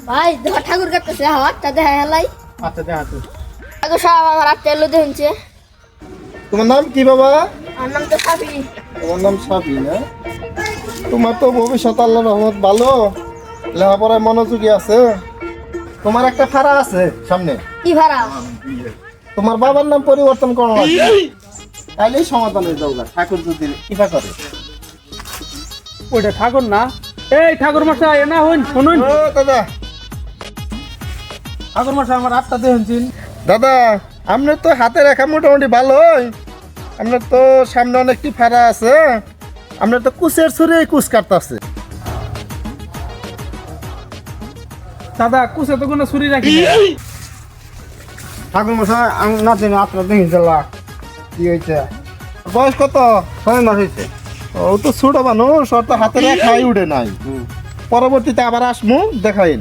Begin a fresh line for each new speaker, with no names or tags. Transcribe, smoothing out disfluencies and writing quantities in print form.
ভাই দেখো ঠাকুর কাটতেছে হাতটা দেখা হেলাই।
আচ্ছা দেখা তো।
ঠাকুর সব আমার হাতটা এলো দেখছে।
তোমার নাম কি বাবা?
আমার নাম তো সাবি।
তোমার নাম সাবি না? তোমার তো ভবিষ্যৎ আল্লাহর রহমত ভালো, লেখাপড়ায় মনোযোগী আছে। তোমার একটা ফাড়া আছে সামনে,
কি ভাড়া?
তোমার বাবার নাম পরিবর্তন করা লাগবে, তাইলেই সমাধান হয়ে যাবে। ঠাকুর যদি কৃপা করে।
ওইটা ঠাকুর না? এই ঠাকুর মশাই না হইন শুনুন।
ও দাদা,
ঠাকুর মশাই আমার আটটা দেখেন।
দাদা আপনার তো হাতে রেখা মোটামুটি ভালোই, আপনার তো সামনে অনেকটি ফাড়া আছে, আপনার তো কুচের ছুরি কুচ কাটতেছে।
দাদা কুসে তো কোনো ছুরি রাখি না।
ঠাকুর মশাই আমি নাচে আপনার দেখি চালা কি হয়েছে? বয়স কত? 6 মাস হয়েছে। ও তো ছোট মানুষ, ওর তো হাতে রেখাই উঠে নাই। পরবর্তীতে আবার আসমু দেখাইন।